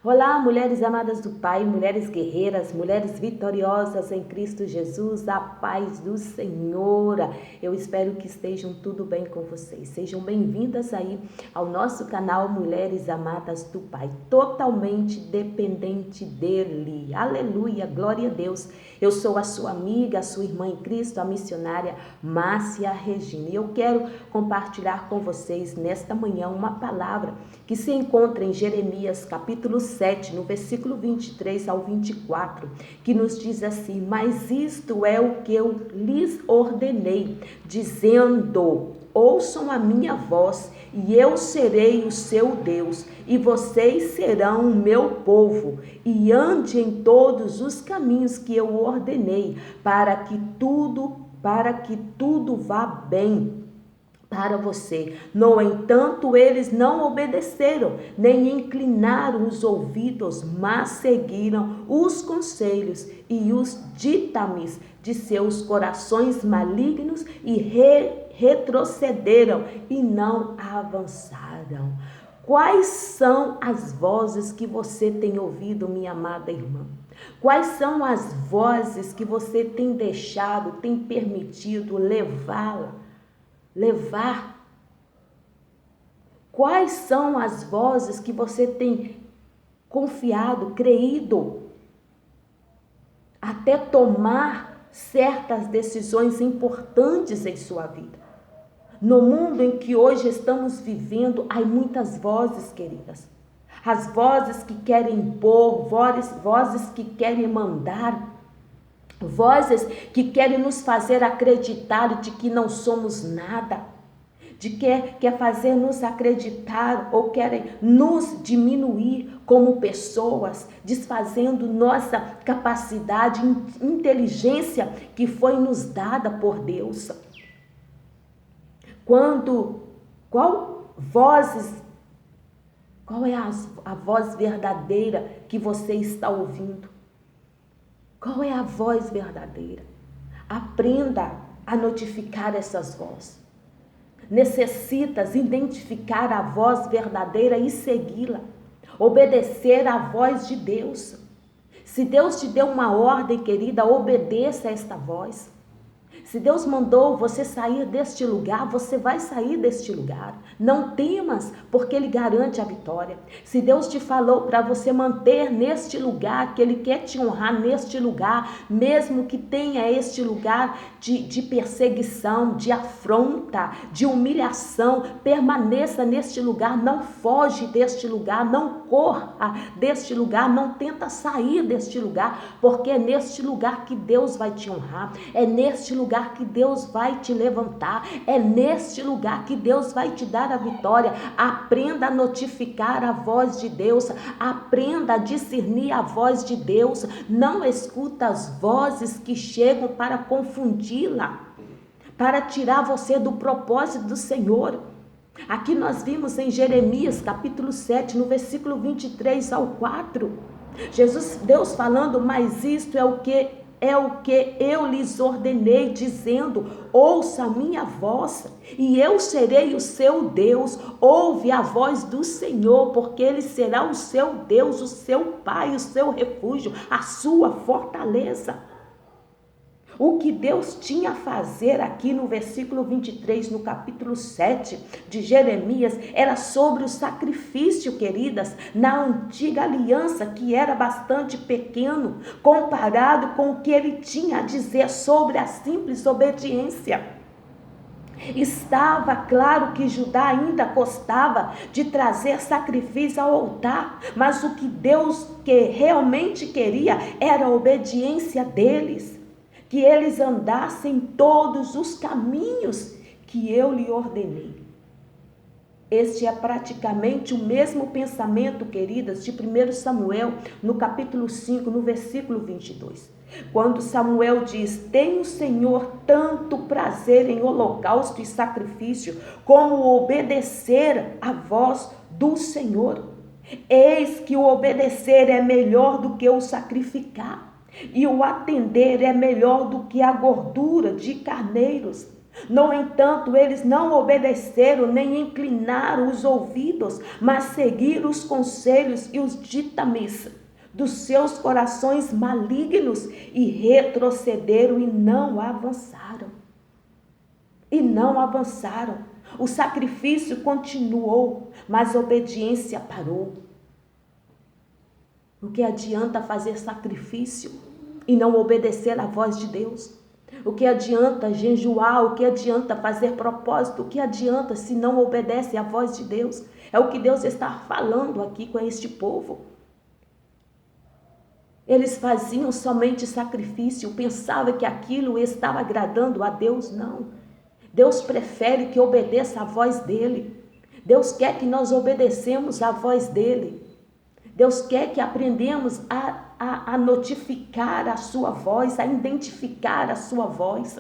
Olá, mulheres amadas do Pai, mulheres guerreiras, mulheres vitoriosas em Cristo Jesus, a paz do Senhor. Eu espero que estejam tudo bem com vocês. Sejam bem-vindas aí ao nosso canal Mulheres Amadas do Pai, totalmente dependente dele. Aleluia, glória a Deus. Eu sou a sua amiga, a sua irmã em Cristo, a missionária Márcia Regina. E eu quero compartilhar com vocês nesta manhã uma palavra que se encontra em Jeremias capítulo 7, no versículo 23 ao 24, que nos diz assim: mas isto é o que eu lhes ordenei, dizendo: ouçam a minha voz, e eu serei o seu Deus, e vocês serão o meu povo, e ande em todos os caminhos que eu ordenei, para que tudo vá bem para você. No entanto, eles não obedeceram, nem inclinaram os ouvidos, mas seguiram os conselhos e os ditames de seus corações malignos e retrocederam e não avançaram. Quais são as vozes que você tem ouvido, minha amada irmã? Quais são as vozes que você tem deixado, tem permitido levar? Quais são as vozes que você tem confiado, creído, até tomar certas decisões importantes em sua vida? No mundo em que hoje estamos vivendo, há muitas vozes, queridas. As vozes que querem impor, vozes que querem mandar, vozes que querem nos fazer acreditar de que não somos nada, de que quer fazer nos acreditar ou querem nos diminuir como pessoas, desfazendo nossa capacidade, inteligência que foi nos dada por Deus. Qual é a voz verdadeira que você está ouvindo? Qual é a voz verdadeira? Aprenda a notificar essas vozes. Necessitas identificar a voz verdadeira e segui-la. Obedecer à voz de Deus. Se Deus te deu uma ordem, querida, obedeça a esta voz. Se Deus mandou você sair deste lugar, você vai sair deste lugar. Não temas, porque Ele garante a vitória. Se Deus te falou para você manter neste lugar, que Ele quer te honrar neste lugar, mesmo que tenha este lugar de perseguição, de afronta, de humilhação, permaneça neste lugar, não foge deste lugar, não corra deste lugar, não tenta sair deste lugar, porque é neste lugar que Deus vai te honrar, é neste lugar que Deus vai te levantar, é neste lugar que Deus vai te dar a vitória. Aprenda a notificar a voz de Deus, aprenda a discernir a voz de Deus, não escuta as vozes que chegam para confundi-la, para tirar você do propósito do Senhor. Aqui nós vimos em Jeremias capítulo 7, no versículo 23 ao 4, Deus falando: mas isto é o que eu lhes ordenei, dizendo: ouça a minha voz, e eu serei o seu Deus. Ouve a voz do Senhor, porque Ele será o seu Deus, o seu Pai, o seu refúgio, a sua fortaleza. O que Deus tinha a fazer aqui no versículo 23, no capítulo 7 de Jeremias, era sobre o sacrifício, queridas, na antiga aliança, que era bastante pequeno, comparado com o que ele tinha a dizer sobre a simples obediência. Estava claro que Judá ainda gostava de trazer sacrifício ao altar, mas o que Deus realmente queria era a obediência deles. Que eles andassem todos os caminhos que eu lhe ordenei. Este é praticamente o mesmo pensamento, queridas, de 1 Samuel, no capítulo 5, no versículo 22. Quando Samuel diz: tem o Senhor tanto prazer em holocausto e sacrifício, como obedecer à voz do Senhor. Eis que o obedecer é melhor do que o sacrificar, e o atender é melhor do que a gordura de carneiros. No entanto, eles não obedeceram nem inclinaram os ouvidos, mas seguiram os conselhos e os ditames dos seus corações malignos e retrocederam e não avançaram. E não avançaram. O sacrifício continuou, mas a obediência parou. O que adianta fazer sacrifício e não obedecer à voz de Deus? O que adianta jejuar? O que adianta fazer propósito? O que adianta se não obedece à voz de Deus? É o que Deus está falando aqui com este povo. Eles faziam somente sacrifício, pensavam que aquilo estava agradando a Deus. Não. Deus prefere que obedeça à voz dele. Deus quer que nós obedecemos à voz dele. Deus quer que aprendamos a notificar a sua voz, a identificar a sua voz.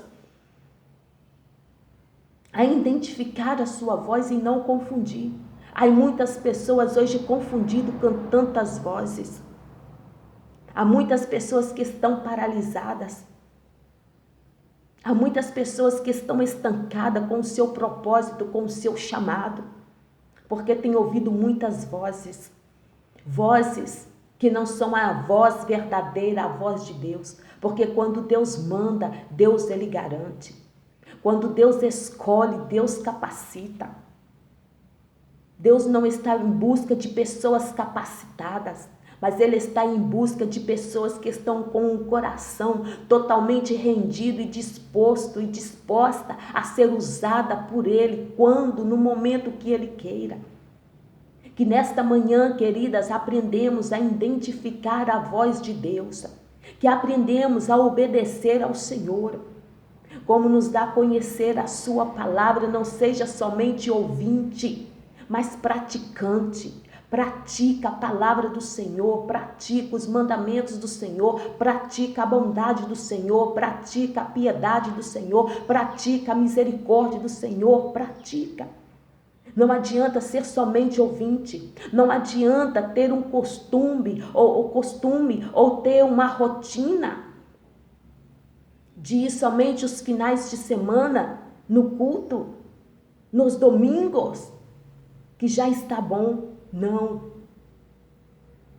A identificar a sua voz e não confundir. Há muitas pessoas hoje confundidas com tantas vozes. Há muitas pessoas que estão paralisadas. Há muitas pessoas que estão estancadas com o seu propósito, com o seu chamado, porque têm ouvido muitas vozes. Vozes que não são a voz verdadeira, a voz de Deus. Porque quando Deus manda, Deus ele garante. Quando Deus escolhe, Deus capacita. Deus não está em busca de pessoas capacitadas, mas Ele está em busca de pessoas que estão com o coração totalmente rendido e disposto e disposta a ser usada por Ele quando, no momento que Ele queira. Que nesta manhã, queridas, aprendemos a identificar a voz de Deus, que aprendemos a obedecer ao Senhor. Como nos dá a conhecer a sua palavra, não seja somente ouvinte, mas praticante. Pratica a palavra do Senhor, pratica os mandamentos do Senhor, pratica a bondade do Senhor, pratica a piedade do Senhor, pratica a misericórdia do Senhor, pratica. Não adianta ser somente ouvinte, não adianta ter um costume ou ter uma rotina de ir somente os finais de semana no culto, nos domingos, que já está bom. Não.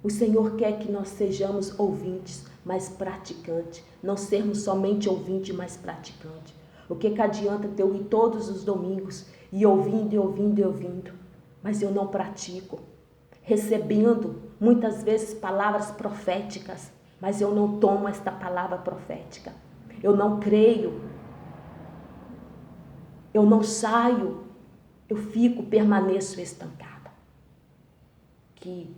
O Senhor quer que nós sejamos ouvintes, mas praticantes. Não sermos somente ouvintes, mas praticantes. O que adianta eu ir todos os domingos e ouvindo, mas eu não pratico. Recebendo muitas vezes palavras proféticas, mas eu não tomo esta palavra profética. Eu não creio. Eu não saio. Eu permaneço estancada. Que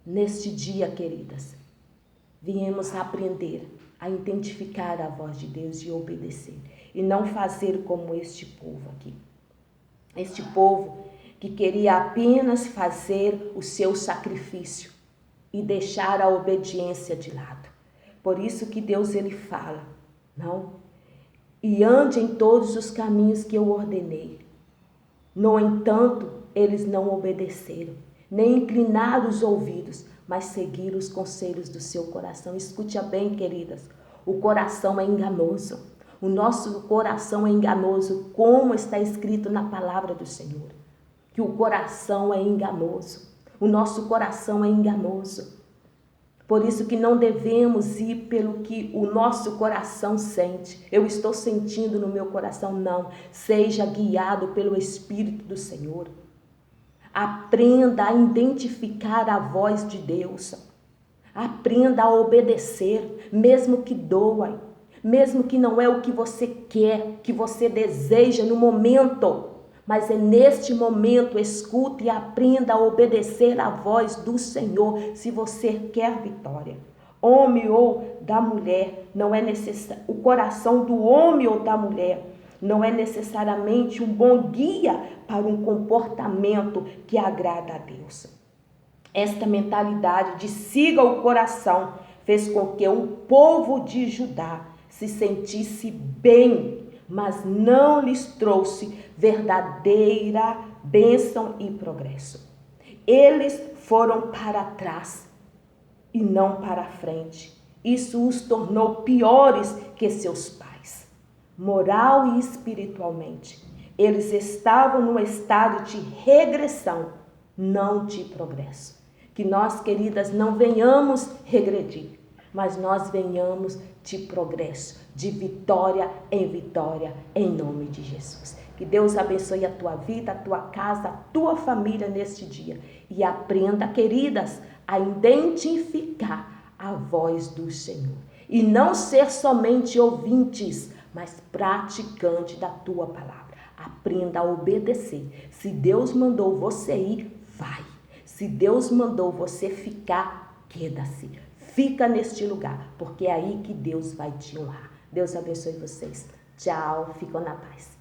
neste dia, queridas, viemos a aprender a identificar a voz de Deus e obedecer. E não fazer como este povo aqui. Este povo que queria apenas fazer o seu sacrifício e deixar a obediência de lado. Por isso que Deus ele fala, não? E ande em todos os caminhos que eu ordenei. No entanto, eles não obedeceram, nem inclinaram os ouvidos, mas seguiram os conselhos do seu coração. Escute bem, queridas, o coração é enganoso. O nosso coração é enganoso, como está escrito na palavra do Senhor. Que o coração é enganoso. O nosso coração é enganoso. Por isso que não devemos ir pelo que o nosso coração sente. Eu estou sentindo no meu coração, não. Seja guiado pelo Espírito do Senhor. Aprenda a identificar a voz de Deus. Aprenda a obedecer, mesmo que doa, mesmo que não é o que você quer, que você deseja no momento. Mas é neste momento, escute e aprenda a obedecer à voz do Senhor, se você quer vitória. Homem ou da mulher, não é necessário. O coração do homem ou da mulher não é necessariamente um bom guia para um comportamento que agrada a Deus. Esta mentalidade de siga o coração fez com que o povo de Judá se sentisse bem, mas não lhes trouxe verdadeira bênção e progresso. Eles foram para trás e não para frente. Isso os tornou piores que seus pais. moral e espiritualmente. Eles estavam num estado de regressão, não de progresso. Que nós, queridas, não venhamos regredir, mas nós venhamos de progresso, de vitória, em nome de Jesus. Que Deus abençoe a tua vida, a tua casa, a tua família neste dia. E aprenda, queridas, a identificar a voz do Senhor. E não ser somente ouvintes, mas praticante da tua palavra. Aprenda a obedecer. Se Deus mandou você ir, vai. Se Deus mandou você ficar, queda-se. Fica neste lugar, porque é aí que Deus vai te honrar. Deus abençoe vocês. Tchau, ficam na paz.